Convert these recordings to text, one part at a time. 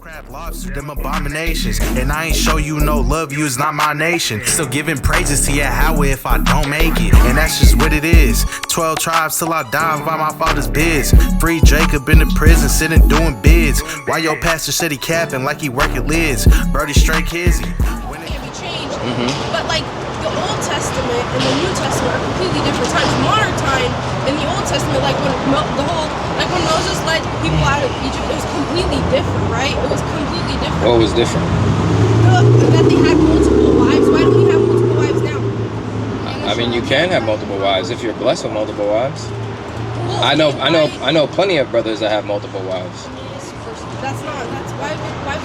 crab, lobster, them abominations. And I ain't show you no love, you is not my nation. Still giving praises to Yahweh if I don't make it. And that's just what it is. 12 tribes till I die by my father's bids. Free Jacob in the prison, sitting doing bids. Why your pastor said he capping like he work at Lids? Birdie straight kizzy. Can be changed, but like the Old Testament and the New Testament are completely different times. Modern time in the Old Testament, like when when Moses led people out of Egypt, it was completely different, right? It was completely different. What was different? That they had multiple wives. Why don't we have multiple wives now? I mean, you can have multiple wives if you're blessed with multiple wives. Well, I know plenty of brothers that have multiple wives. That's why would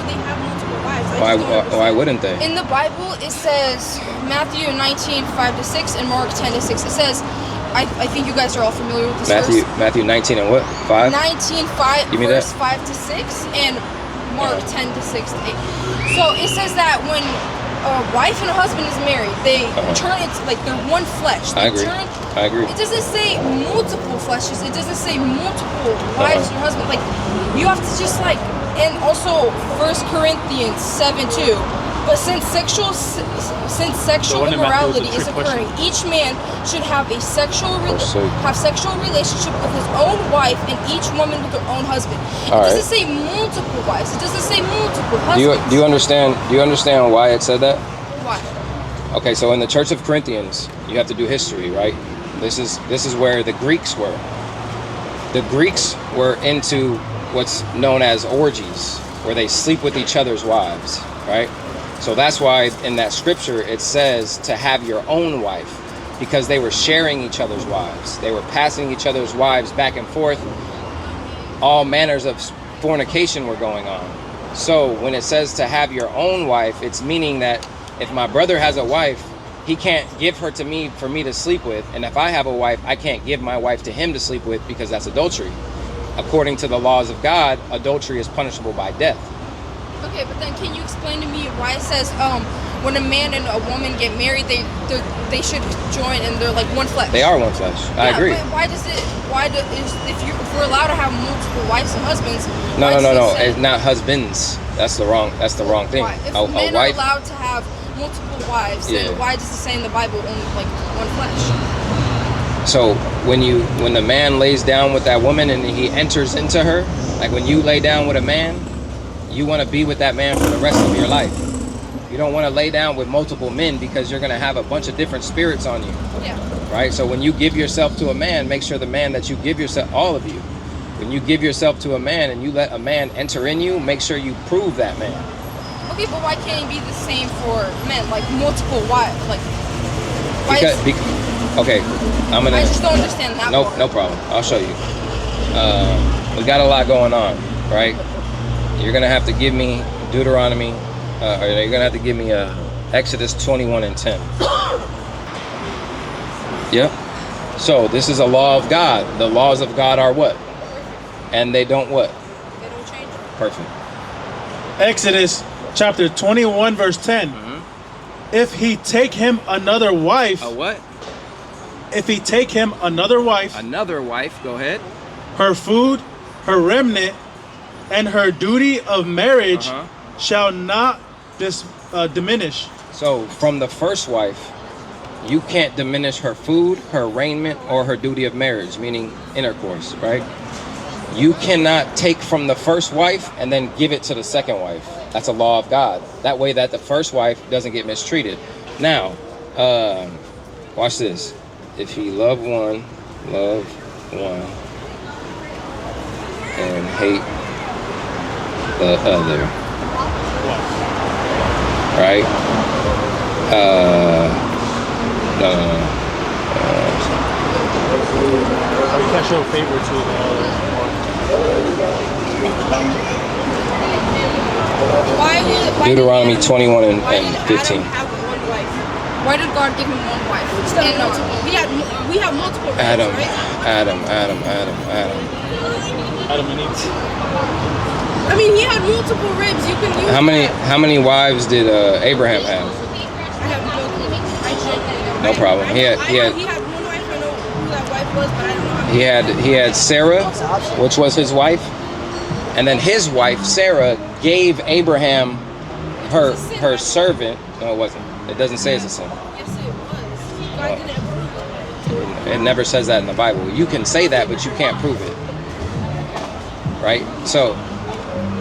they have multiple wives? Why wouldn't they? In the Bible, it says Matthew 19:5-6 and Mark 10-6. It says, I think you guys are all familiar with this verse. Matthew 19 and what? 5? 19, 5, verse 5-6 and Mark 10-6 to 8. So it says that when a wife and a husband is married, they turn into like they're one flesh. I agree. It doesn't say multiple fleshes. It doesn't say multiple wives or husbands. Like you have to just like, and also 1 Corinthians 7:2. But since sexual immorality is occurring, each man should have a sexual relationship with his own wife, and each woman with her own husband. It doesn't say multiple wives. It doesn't say multiple husbands. Do you understand why it said that? Why? Okay, so in the Church of Corinthians, you have to do history, right? This is where the Greeks were. The Greeks were into what's known as orgies, where they sleep with each other's wives, right? So that's why in that scripture it says to have your own wife, because they were sharing each other's wives. They were passing each other's wives back and forth. All manners of fornication were going on. So when it says to have your own wife, it's meaning that if my brother has a wife, he can't give her to me for me to sleep with. And if I have a wife, I can't give my wife to him to sleep with, because that's adultery. According to the laws of God, adultery is punishable by death. Okay, but then can you explain to me why it says when a man and a woman get married, they should join and they're like one flesh? They are one flesh. I agree. But if we're allowed to have multiple wives and husbands? No. It's not husbands. That's the wrong thing. Why? If men are allowed to have multiple wives, then why does it say in the Bible only like one flesh? So when the man lays down with that woman and he enters into her, like when you lay down with a man, you want to be with that man for the rest of your life. You don't want to lay down with multiple men, because you're going to have a bunch of different spirits on you. Yeah. Right? So when you give yourself to a man, make sure the man that you give yourself, all of you, when you give yourself to a man and you let a man enter in you, make sure you prove that man. Okay, but why can't it be the same for men? Like multiple wives? Like, okay, I'm gonna. I just don't understand that. No problem. I'll show you. We got a lot going on, right? You're gonna have to give me Deuteronomy, or you're gonna have to give me Exodus 21 and 10. Yep. So this is a law of God. The laws of God are what? And they don't what? They don't change. Perfect. Exodus chapter 21 verse 10. If he take him another wife. A what? If he take him another wife. Another wife. Go ahead. Her food, her remnant, and her duty of marriage shall not diminish. So from the first wife, you can't diminish her food, her raiment, or her duty of marriage, meaning intercourse, right? You cannot take from the first wife and then give it to the second wife. That's a law of God. That way that the first wife doesn't get mistreated. Now, watch this. If he love one and hate the other, right? No. You can't show favor to the other. Deuteronomy 21 and 15. Why did God give him one wife? And multiple. We have multiple wives, Adam, right? Adam. Adam and Eve. I mean, he had multiple ribs. You can use How many wives did Abraham have? I have no. No problem. He had one wife. I know who that wife was, but I don't know how many. He had Sarah, which was his wife, and then his wife Sarah gave Abraham her servant. No, it wasn't. It doesn't say it's a sin. Yes, it was. God didn't approve it. It never says that in the Bible. You can say that, but you can't prove it. Right? So,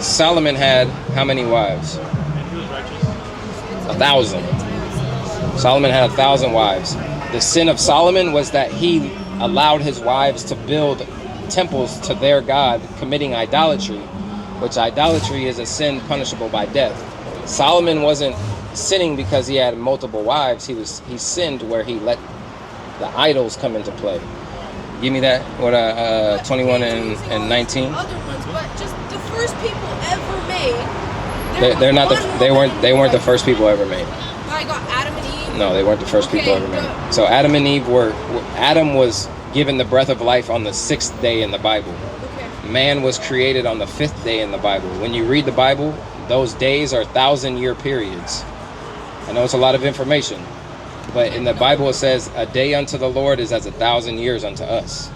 Solomon had how many wives? 1,000. Solomon had 1,000 wives. The sin of Solomon was that he allowed his wives to build temples to their God, committing idolatry, which idolatry is a sin punishable by death. Solomon wasn't sinning because he had multiple wives. He sinned where he let the idols come into play. Give me that. What 21 and 19. Other ones, but just the first people ever made. They weren't the first people ever made. I got Adam and Eve. No, they weren't the first people ever made. So Adam and Eve Adam was given the breath of life on the 6th day in the Bible. Okay. Man was created on the 5th day in the Bible. When you read the Bible, those days are 1,000-year periods. I know it's a lot of information, but in the Bible it says, "A day unto the Lord is as 1,000 years unto us."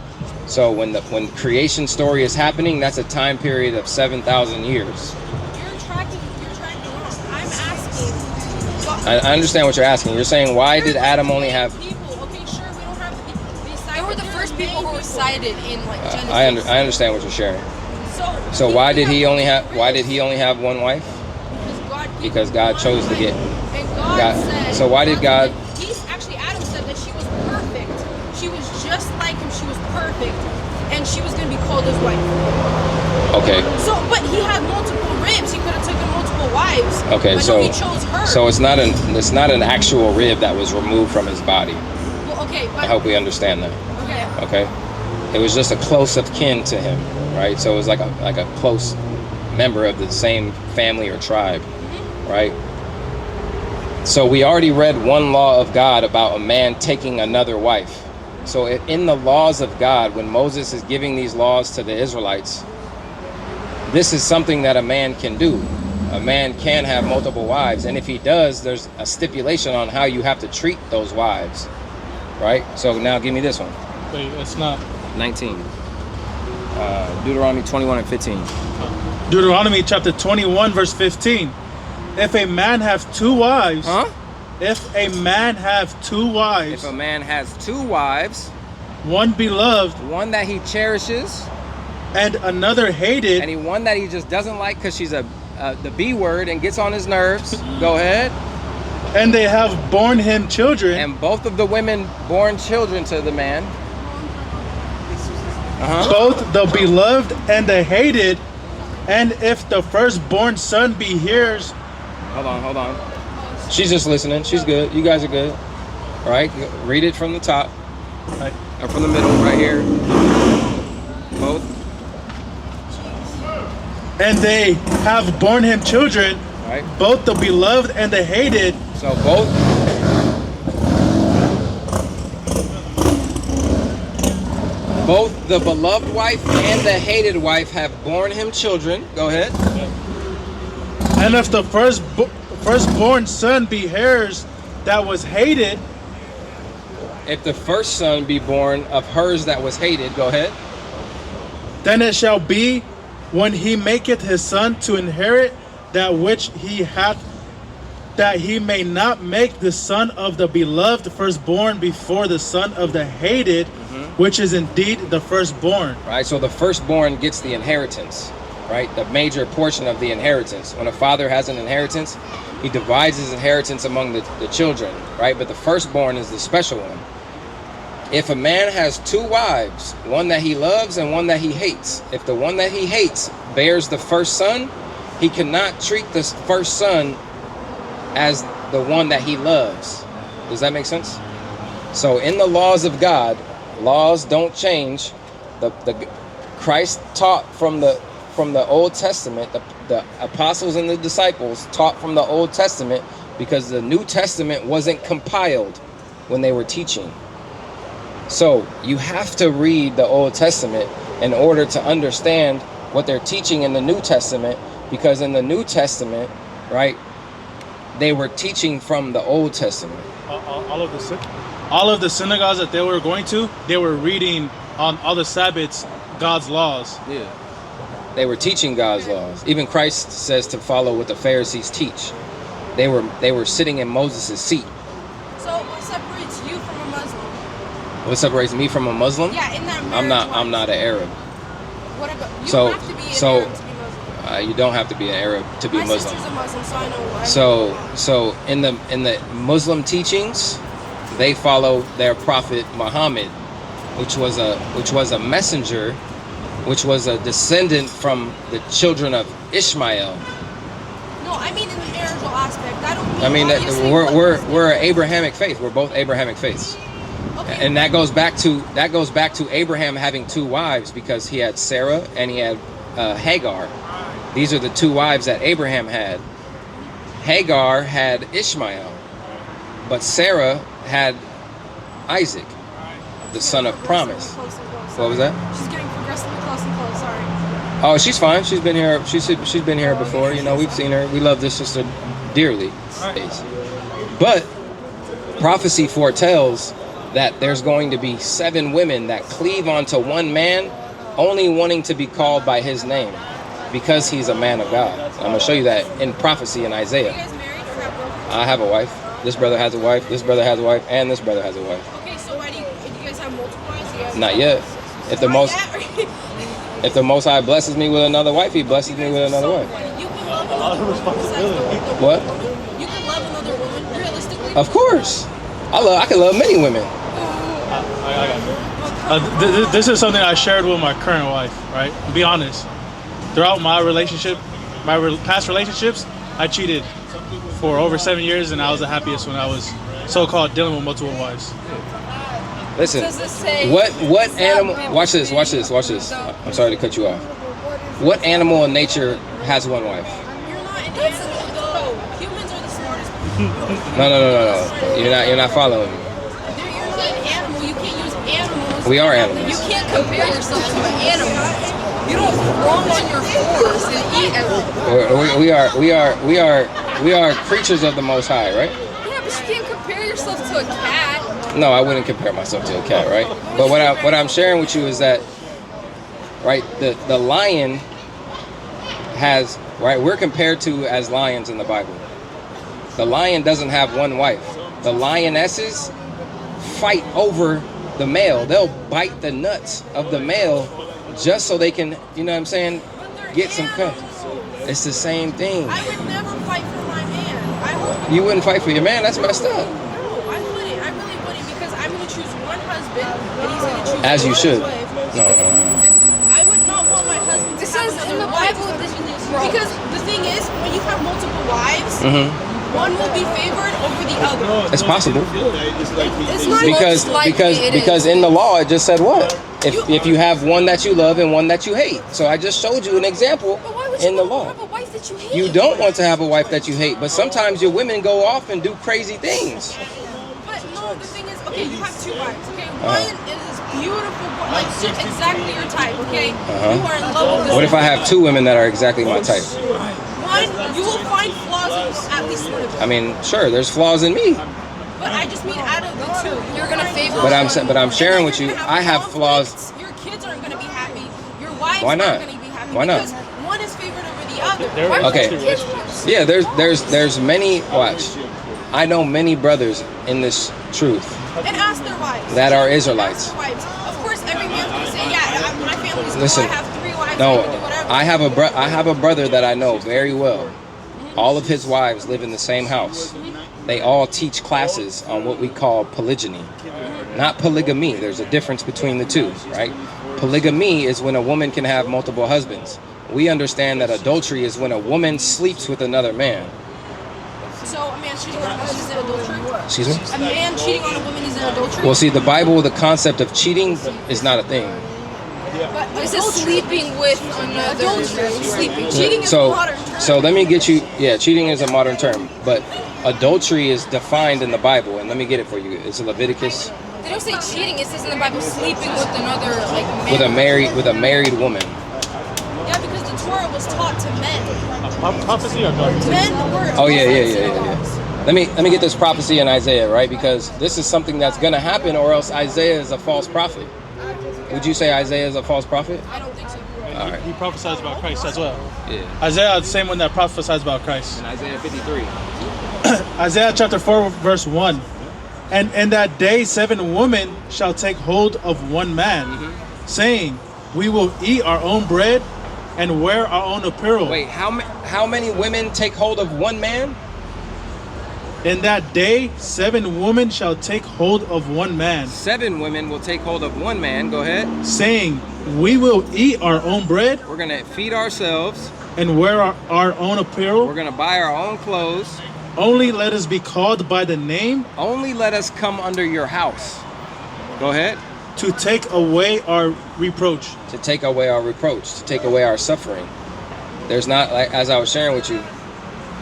So when creation story is happening, that's a time period of 7,000 years. You're tracking wrong. I'm asking. I understand what you're asking. You're saying, why did Adam only have... People. Okay, sure, we don't have They were the first people who were cited in like Genesis. I understand what you're sharing. So why did he only have one wife? Because God chose to get. And God said. So why did God? Adam said that she was perfect. She was just like him. She was perfect, and she was going to be called his wife. Okay. So, but he had multiple ribs. He could have taken multiple wives. Okay, but so no, he chose her. So it's not an actual rib that was removed from his body. Well, okay, but I hope we understand that. okay. Okay. It was just a close of kin to him, right? So it was like a close member of the same family or tribe, right? So we already read one law of God about a man taking another wife. So in the laws of God, when Moses is giving these laws to the Israelites, this is something that a man can do. A man can have multiple wives, and if he does, there's a stipulation on how you have to treat those wives, right? So now give me this one. Wait, it's not 19. Deuteronomy 21 and 15. Deuteronomy chapter 21 verse 15. If a man have two wives, If a man have two wives, If a man has two wives, one beloved, one that he cherishes, and another hated, and one that he just doesn't like because she's the B word and gets on his nerves. Go ahead. and they have borne him children, And both of the women born children to the man. both the beloved and the hated, and if the firstborn son be hers. Hold on. She's just listening. She's good. You guys are good. All right. Read it from the top. Right. Or from the middle, right here. Both. And they have borne him children, Right. both the beloved and the hated. So both. Both the beloved wife and the hated wife have borne him children. Go ahead. And if the firstborn son be hers that was hated, If the first son be born of hers that was hated, go ahead. then it shall be when he maketh his son to inherit that which he hath, that he may not make the son of the beloved firstborn before the son of the hated, which is indeed the firstborn. Right, so the firstborn gets the inheritance, right? The major portion of the inheritance. When a father has an inheritance, he divides his inheritance among the children, right? But the firstborn is the special one. If a man has two wives, one that he loves and one that he hates, if the one that he hates bears the first son, he cannot treat this first son as the one that he loves. Does that make sense? So in the laws of God, laws don't change. The Christ taught from the Old Testament. The apostles and the disciples taught from the Old Testament because the New Testament wasn't compiled when they were teaching. So you have to read the Old Testament in order to understand what they're teaching in the New Testament, because in the New Testament, right, they were teaching from the Old Testament. All of the synagogues that they were going to, they were reading on all the Sabbaths God's laws. Yeah. They were teaching God's laws. Even Christ says to follow what the Pharisees teach. They were sitting in Moses' seat. So what separates you from a Muslim? What separates me from a Muslim? Yeah, in that I'm not an Arab. What about you? So- Don't have to be an so- Arab to be Muslim. You don't have to be an Arab to be My Muslim. sister's a Muslim, so I know why. So in the Muslim teachings, they follow their prophet Muhammad, which was a messenger, which was a descendant from the children of Ishmael. No, I mean in the marital aspect. I don't mean. I mean that obviously we're an Abrahamic faith. We're both Abrahamic faiths. Okay. And that goes back to Abraham having two wives, because he had Sarah and he had Hagar. These are the two wives that Abraham had. Hagar had Ishmael, but Sarah had Isaac, the son of promise. What was that? She's getting progressively close and close. Sorry. Oh, she's fine. She's been here. She's been here before. You know, we've seen her. We love this sister dearly. But prophecy foretells that there's going to be 7 women that cleave onto one man, only wanting to be called by his name, because he's a man of God. I'm gonna show you that in prophecy in Are you Isaiah. guys married or have girlfriends? I have a wife. This brother has a wife. This brother has a wife, and this brother has a wife. Okay, so why do you guys have multiple wives? You guys Not yet. If the most If the Most High blesses me with another wife, He blesses me with another wife. You can love another woman besides the What? You can love another woman realistically. Of course. I can love many women. I got you. This is something I shared with my current wife, right? To be honest, throughout my relationship, past relationships, I cheated for over 7 years, and I was the happiest when I was so-called dealing with multiple wives. Listen, Does it say what animal? people Watch this. Watch free? this. Watch this. I'm sorry to cut you off. What animal in nature has one wife? You're not an animal though. Humans are the smartest people. No. You're not following me. You're not an animal. You can't use animals. We are animals. You can't compare yourself to an animal. You don't roam on your fours and eat everything. We are creatures of the Most High, right? Yeah, but you can't compare yourself to a cat. No, I wouldn't compare myself to a cat, right? But what I'm sharing with you is that, right, the lion has, right, we're compared to as lions in the Bible. The lion doesn't have one wife. The lionesses fight over the male. They'll bite the nuts of the male just so they can, you know what I'm saying, get some cut. It's the same thing. I would never fight for my man. You wouldn't fight for your man? That's messed up. No, I wouldn't. I really wouldn't, because I'm going to choose one husband and he's going to choose As you one should. wife. No. And I would not want my husband to It have says in another the wife. Bible, Because the thing is, when you have multiple wives, one will be favored over the other. It's possible. It's not Because in the law it just said what? If you have one that you love and one that you hate. So I just showed you an example But why would you in the want to law. have a wife that you hate? You don't want to have a wife that you hate, but sometimes your women go off and do crazy things. But no, the thing is, okay, you have 2 wives, okay? One is beautiful, like she's exactly your type, okay? You are in love with this What if I have 2 women that are exactly my type? one, you will find flaws in at least one of them. I mean, sure, there's flaws in me, But I just mean out of the 2. You're gonna favor but I'm one. sharing with you. You're gonna I have conflicts. flaws. Your kids aren't going to be happy. Your wives Why not? aren't going to be happy. Why not? Because one is favored over the other. Why would Okay. your kids want- Yeah, there's many. Watch, I know many brothers in this truth And ask their wives. that are Ask Israelites. their wives. Of course, every man's going to say, yeah, my family's cool. Listen, I have 3 wives. No, I can do whatever. I have a brother that I know very well. All of his wives live in the same house. They all teach classes on what we call polygyny, not polygamy. There's a difference between the two, right? Polygamy is when a woman can have multiple husbands. We understand that adultery is when a woman sleeps with another man. So a man cheating on a woman is an adultery? Excuse me? A man cheating on a woman is an adultery? Well, see, the Bible, the concept of cheating is not a thing. But This is sleeping with another. adultery. Sleeping. Cheating is a So, modern term. so let me get you. Yeah, cheating is a modern term, but adultery is defined in the Bible, and let me get it for you. It's Leviticus They don't say cheating. It says in the Bible sleeping with another like man. with a married woman. Yeah, because the Torah was taught to men. Prophecy or no? Men were. Oh yeah. Let me get this prophecy in Isaiah, right? Because this is something that's gonna happen, or else Isaiah is a false prophet. Would you say Isaiah is a false prophet? I don't think so. And he prophesies about Christ as well. Yeah. Isaiah, the same one that prophesies about Christ. And Isaiah 53. Isaiah chapter 4, verse 1. And in that day 7 women shall take hold of one man, saying, we will eat our own bread and wear our own apparel. Wait, how many women take hold of one man? In that day 7 women shall take hold of one man. 7 women will take hold of one man. Go ahead. Saying, we will eat our own bread. We're going to feed ourselves. And wear our own apparel. We're going to buy our own clothes. Only let us be called by the name. Only let us come under your house. Go ahead. To take away our reproach. To take away our reproach. To take away our suffering. There's not, like, as I was sharing with you,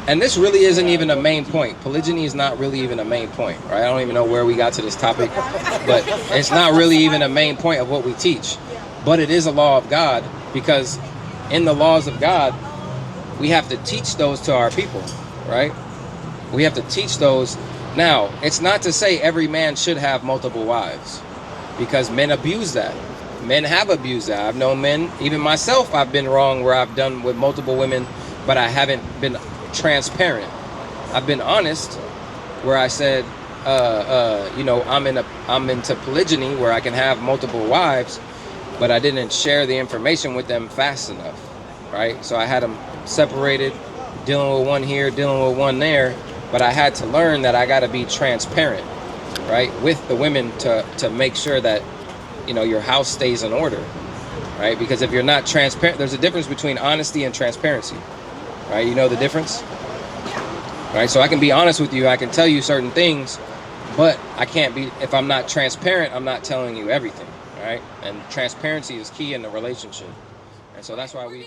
and this really isn't even a main point. Polygyny is not really even a main point, right? I don't even know where we got to this topic, but it's not really even a main point of what we teach. But it is a law of God, because in the laws of God, we have to teach those to our people, right? We have to teach those. Now, it's not to say every man should have multiple wives, because men abuse that. Men have abused that. I've known men, even myself, I've been wrong where I've done with multiple women, but I haven't been transparent. I've been honest where I said, you know, I'm into polygyny where I can have multiple wives, but I didn't share the information with them fast enough, right? So I had them separated, dealing with one here, dealing with one there, but I had to learn that I got to be transparent, right, with the women to make sure that, you know, your house stays in order, right? Because if you're not transparent, there's a difference between honesty and transparency, right? You know the difference, right? So I can be honest with you, I can tell you certain things, but I can't be, if I'm not transparent, I'm not telling you everything, right? And transparency is key in the relationship, and so that's why we